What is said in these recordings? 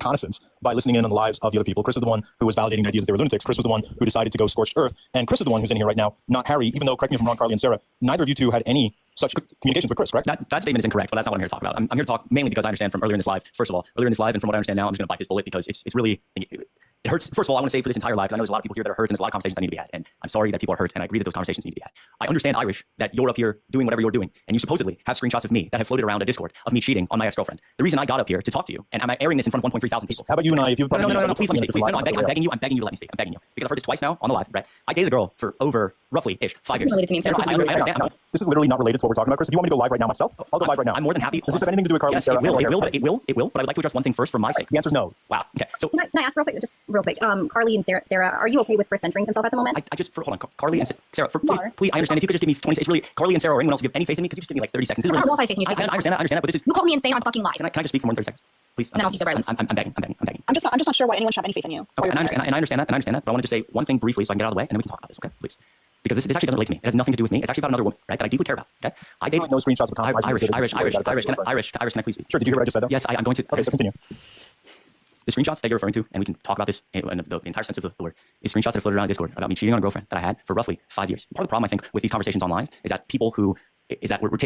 reconnaissance by listening in on the lives of the other people. Chris is the one who was validating the idea that they were lunatics. Chris was the one who decided to go scorched earth. And Chris is the one who's in here right now, not Harry, even though, correct me if I'm wrong, Carly and Sarah, neither of you two had any such communications with Chris, correct? That statement is incorrect, but that's not what I'm here to talk about. I'm here to talk mainly because I understand from earlier in this live, first of all, earlier in this live, and from what I understand now, I'm just going to bite this bullet because it's really, it hurts. First of all, I want to say for this entire live, because I know there's a lot of people here that are hurt and there's a lot of conversations that need to be had. And I'm sorry that people are hurt, and I agree that those conversations need to be had. I understand, Irish, that you're up here doing whatever you're doing, and you supposedly have screenshots of me that have floated around a Discord of me cheating on my ex-girlfriend. The reason I got up here to talk to you, and I'm airing this in front of 1.3 thousand people. How about you and I, if you No, please let me speak. Please. No, I'm begging you to let me speak. I'm begging you. Because I've heard this twice now on the live, right? I dated a girl for over roughly-ish 5 years. I understand. This is literally not related to what we're talking about, Chris. If you want me to go live right now myself, I'll go live right now. I'm more than happy. Does this have anything to do with Carly? Yes, Sarah? it will. But I would like to address one thing first for my sake. The answer is no. Wow. Okay. So can I ask real quick? Carly and Sarah, are you okay with Chris censoring himself at the moment? I just, hold on, Carly and Sarah, please, I understand. If you could just give me 20 seconds, it's really, Carly and Sarah or anyone else, if you have any faith in me, could you just give me like 30 seconds? I don't know if I faith in you. I understand that, but this is... You called me insane on fucking live. Can I just speak for more than 30 seconds? Please. And then I'll use violence. I'm begging. I'm just not sure why anyone should have any faith in you. Okay, and I understand that, but I want to just say one thing briefly so I can get out of the way, and then we can talk about this, okay? Please. Because this actually doesn't relate to me. It has nothing to do with me. It's actually about another woman, right, that I deeply care about, okay? I gave... No screenshots of Irish, can I please speak? Sure, did you hear what I just said, though? Yes, I'm going to... Okay, so continue. The screenshots that you're referring to, and we can talk about this in the entire sense of the word, is screenshots that are floated around Discord about me cheating on a girlfriend that I had for roughly 5 years. Part of the problem, I think, with these conversations online is that people who... is that we're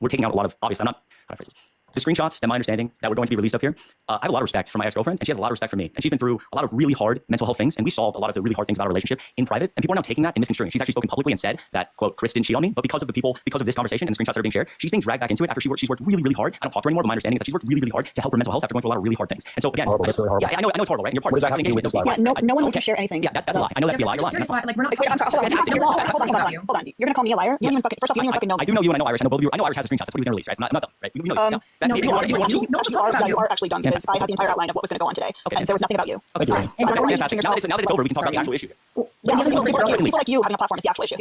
taking out a lot of... Obviously, I'm not... How do I phrase this? The screenshots, that my understanding, that were going to be released up here, I have a lot of respect for my ex-girlfriend, and she has a lot of respect for me. And she's been through a lot of really hard mental health things, and we solved a lot of the really hard things about our relationship in private, and people are now taking that and misconstruing. She's actually spoken publicly and said that, quote, Chris didn't cheat on me, but because of this conversation and the screenshots that are being shared, she's being dragged back into it after she's worked really, really hard. I don't talk to her anymore, but my understanding is that she's worked really, really hard to help her mental health after going through a lot of really hard things. And so, again, horrible. Yeah, I know it's horrible, right? And you're part what of does that have to do with this live? Yeah, no one wants to share anything. Yeah, that's a lie. I know that to be a lie. You're lying. Like, we're not... Wait, I'm sorry, hold on. You're gonna call me a liar? You don't even fucking, first off, you don't even fucking know me. I do know you, and I know Irish. I know both of you. I know Irish has the screenshots. That's what he was going to release, right? I'm not dumb, right? You know this. You are actually dumb because I had the entire outline of what was going to go on today, and there was nothing about you. Okay, fantastic. Now that it's over, we can talk about the actual issue. People like you having a platform is the actual issue.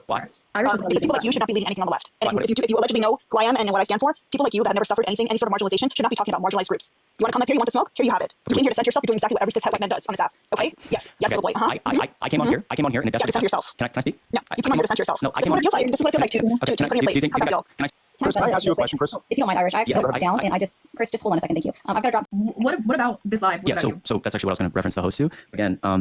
Why? People like you should not be leading anything on the left. And if you allegedly know who I am and what I stand for, people like you that have never suffered any sort of marginalization should not be talking about marginalized groups. You want to come up here, you want to smoke? Here you have it. You came here to censor yourself. You're doing exactly what every cis-het white man does on this app. Okay? Yes, probably. I came on here in a desperate... To censor yourself. Can I speak? No, you came on here to censor yourself. No, I came on here. This is what it feels like to put in your place. How's that feel? Chris, can I ask you a question, Chris? If you don't mind, Irish, I actually wrote it down, and Chris, just hold on a second, thank you. I've got to drop. What about this live? Yeah, so that's actually what I was going to reference the host to. Again, I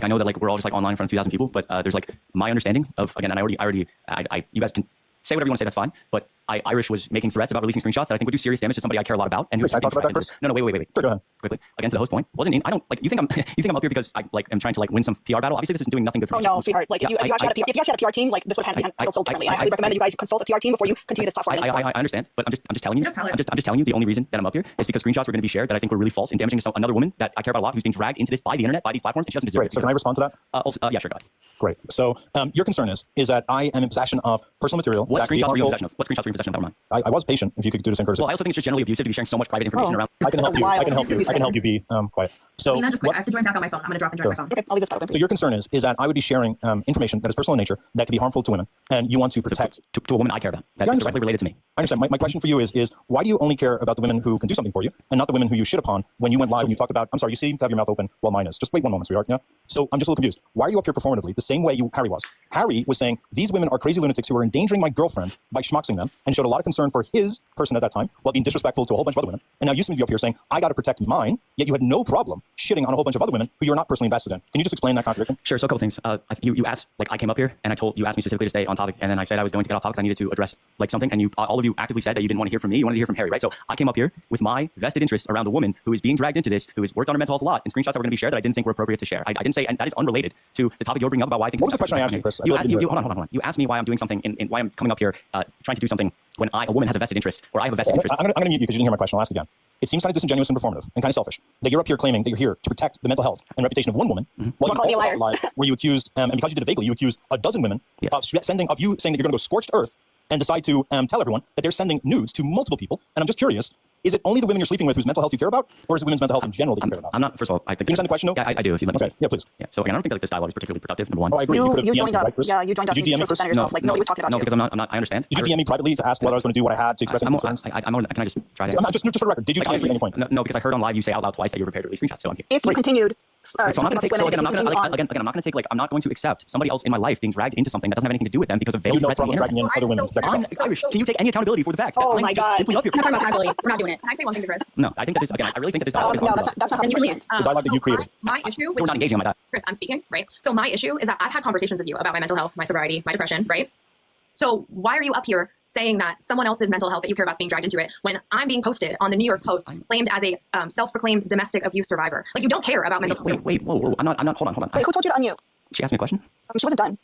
know that we're all just online in front of 2,000 people, but there's my understanding of, again, and you guys can say whatever you want to say, that's fine, but Irish was making threats about releasing screenshots that I think would do serious damage to somebody I care a lot about. And wait, can I talk about that, Chris? No, wait. Sure, go ahead. Quickly, again to the host point. I don't you think I'm up here because I'm trying to win some PR battle? Obviously, this isn't doing nothing good for me. Oh no, sweetheart. If you actually had a PR team, this would handle so differently. I highly recommend that you guys consult a PR team before you continue this platform. I understand, but I'm just telling you. I'm just telling you the only reason that I'm up here is because screenshots were going to be shared that I think were really false and damaging to another woman that I care about a lot, who's being dragged into this by the internet, by these platforms, and she doesn't deserve it. So can I respond to that? Yeah, sure, go ahead. Great. So your concern is that I am in possession of personal material. What screenshots were you in possession of? What screenshots were you in possession of? I was patient. If you could do the same courtesy. Well, I also think it's just generally abusive to be sharing so much private information around. I can help you. I can help you be quiet. So just quick. I have to join back on my phone. I'm going to drop and join my phone. Okay, I'll leave this open. So your concern is that I would be sharing information that is personal in nature that could be harmful to women, and you want to protect to a woman I care about. That is directly related to me. I understand. My question for you is why do you only care about the women who can do something for you, and not the women who you shit upon when you went live and you talked about? I'm sorry, you seem to have your mouth open while mine is. Just wait one moment, sweetheart. Yeah. So I'm just a little confused. Why are you up here performatively the same way Harry was? Harry was saying these women are crazy lunatics who are endangering my girlfriend by schmuxing them, and showed a lot of concern for his person at that time while being disrespectful to a whole bunch of other women. And now you seem to be up here saying I got to protect mine, yet you had no problem shitting on a whole bunch of other women who you're not personally invested in. Can you just explain that contradiction? Sure. So a couple things. You asked, I came up here and you asked me specifically to stay on topic, and then I said I was going to get off topic because I needed to address something, and all of you actively said that you didn't want to hear from me. You wanted to hear from Harry, right? So I came up here with my vested interest around a woman who is being dragged into this, who has worked on her mental health a lot, and screenshots that were going to be shared that I didn't think were appropriate to share. I didn't say, and that is unrelated to the topic you're bringing up about why I think. What was the question I asked you, Chris? Hold on. You asked me why I'm doing something and why I'm coming up here trying to do something when a woman has a vested interest, or I have a vested interest. I'm going to mute you because you didn't hear my question. I'll ask again. It seems kind of disingenuous and performative and kind of selfish that you're up here claiming that you're here to protect the mental health and reputation of one woman, while you also lied where you accused, and because you did it vaguely, you accused a dozen women of saying that you're going to go scorched earth and decide to tell everyone that they're sending nudes to multiple people. And I'm just curious, is it only the women you're sleeping with whose mental health you care about, or is it women's mental health in general that you care about? I'm not, first of all, I think... Can you understand the question, though? Yeah, I do, if you let me. Okay, yeah, please. Yeah, so again, I don't think that this dialogue is particularly productive, number one. Oh, I agree. You joined up. Right, Chris? Yeah, you joined up. Did you DM me, Chris? Nobody was talking about you. No, because I'm not, I understand. Did you DM me privately to ask what I was going to do, what I had to express any concerns? Can I just try to... I'm not, just for the record, did you DM me at any point? No, because I heard on live you say out loud twice that you were prepared to release screenshots, so I'm here. If you continued So I'm not going to take. So again, I'm not going to take like I'm not going to accept somebody else in my life being dragged into something that doesn't have anything to do with them because of veiled You have no threats on the problem internet. dragging in other women. Irish, can you take any accountability for the fact that Oh I'm my just God. simply up here? I'm not talking about accountability. We're not doing it. Can I say one thing to Chris? No, I think that this again. I really think that this dialogue is No, wrong. that's not Then you can leave. The dialogue that you created. My issue with We're not engaging on my dialogue. Chris, I'm speaking, right? So my issue is that I've had conversations with you about my mental health, my sobriety, my depression, right? So why are you up here saying that someone else's mental health that you care about is being dragged into it when I'm being posted on the New York Post, claimed as a self-proclaimed domestic abuse survivor? Like, you don't care about mental health. Wait, whoa. I'm not. Hold on. Wait, who told you to unmute? She asked me a question. She wasn't done.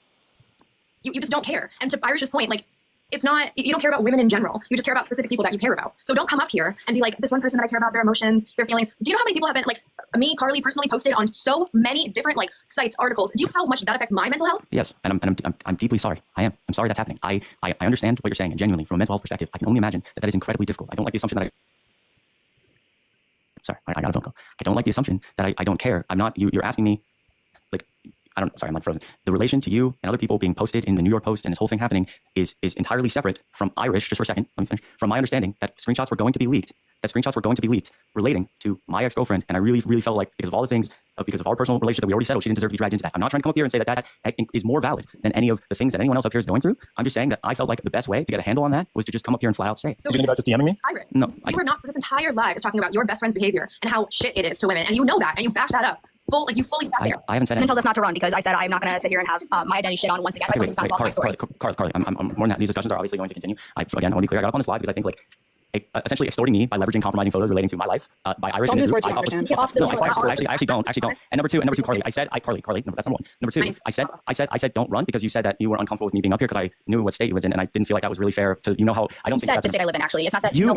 You just don't care. And to Irish's point, like, it's not, you don't care about women in general. You just care about specific people that you care about. So don't come up here and be like, this one person that I care about, their emotions, their feelings. Do you know how many people have been, like, me, Carly, personally posted on so many different, like, sites, articles? Do you know how much that affects my mental health? Yes, and I'm deeply sorry. I'm sorry that's happening. I understand what you're saying, and genuinely, from a mental health perspective, I can only imagine that is incredibly difficult. I don't like the assumption that Sorry, I got a phone call. I don't like the assumption that I don't care. I'm not. You're asking me, like, sorry, I'm like frozen. The relation to you and other people being posted in the New York Post and this whole thing happening is entirely separate from Irish. Just for a second, let me finish. From my understanding that screenshots were going to be leaked. Relating to my ex-girlfriend, and I really felt like because of all the things, because of our personal relationship that we already settled, she didn't deserve to be dragged into that. I'm not trying to come up here and say that is more valid than any of the things that anyone else up here is going through. I'm just saying that I felt like the best way to get a handle on that was to just come up here and flat out say it. So, Did you think about just DMing me? Iris, No, you were not, for this entire live, is talking about your best friend's behavior and how shit it is to women. And you know that, and you back that up. You fully sat there. I haven't said And then anything. tells us not to run because I said I'm not going to sit here and have my identity shit on once again by someone who's not involved in my story. Carly, I'm more than that. These discussions are obviously going to continue. I want to be clear. I got up on this live because I think like essentially extorting me by leveraging compromising photos relating to my life by Irish. Don't and use his words group. you understand. Get off the No, channel. I actually don't. And number two, Carly, Carly, no, that's number one. Number two, I said don't run because you said that you were uncomfortable with me being up here because I knew what state you lived in, and I didn't feel like that was really fair to how I don't You think said that's the state I live in, actually. It's not that you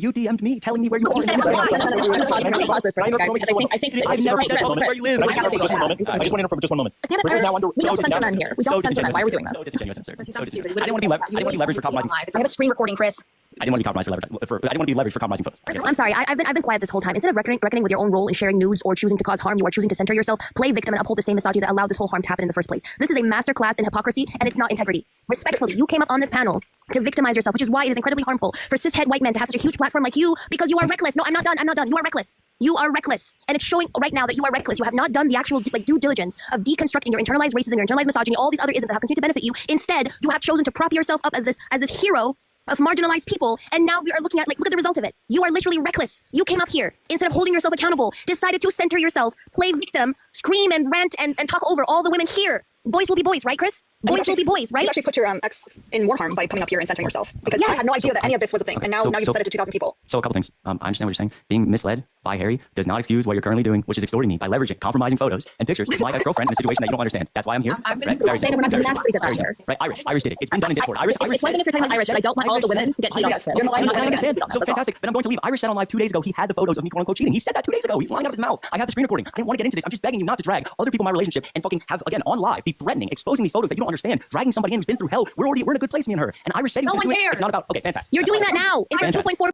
DM'd me telling me where you You are. said it was live. I'm talking about process for you guys because I think I've never said tell me where you live. I just want to interrupt for just one moment. I just want to interrupt for just one moment. Damn it, We're now under- we don't so censor men here. We don't censor men. Why are we doing So this? disingenuous and absurd. Chris, So that's disingenuous. stupid. I didn't want to be leveraged for compromising. I have a screen recording, Chris. I didn't want to be compromised I didn't want to be leveraged for compromising photos. I'm sorry. I've been quiet this whole time. Instead of reckoning with your own role in sharing nudes or choosing to cause harm, you are choosing to center yourself, play victim, and uphold the same misogyny that allowed this whole harm to happen in the first place. This is a masterclass in hypocrisy, and it's not integrity. Respectfully, you came up on this panel to victimize yourself, which is why it is incredibly harmful for cishet white men to have such a huge platform like you because you are reckless. No, I'm not done. You are reckless. You are reckless, and it's showing right now that you are reckless. You have not done the actual due diligence of deconstructing your internalized racism, your internalized misogyny, all these other isms that have continued to benefit you. Instead, you have chosen to prop yourself up as this hero of marginalized people, and now we are looking at, look at the result of it. You are literally reckless. You came up here, instead of holding yourself accountable, decided to center yourself, play victim, scream and rant and talk over all the women here. Boys will be boys, right, Chris? Boys will be boys, right? You actually put your ex in more harm by coming up here and centering yourself because Yes. I had no idea that any of this was a thing, and now you've said it to 2,000 people. So a couple things. I understand what you're saying. Being misled by Harry does not excuse what you're currently doing, which is extorting me by leveraging compromising photos and pictures of my ex-girlfriend in a situation that you don't understand. That's why I'm here. I'm Right? gonna say that we're not doing that straight up here. Right? Irish did it. It's been done in Discord. Irish It's one thing if you're talking about Irish, but I don't want all the women to get cheated on. You're not lying. I understand. So fantastic. Then I'm going to leave. Irish said on live 2 days ago he had the photos of me quote unquote cheating. He said that 2 days ago. He's lying out of his mouth. I have the screen recording. I didn't want to get into this. I'm just begging you not to drag other people in my relationship and fucking have again on live be threatening, exposing these photos that you don't understand, dragging somebody in who's been through hell. We're in a good place, me and her. And Irish said he was No gonna one do it. cares. It's not about okay, fantastic. You're doing that now. If you're Fantastic. 2.4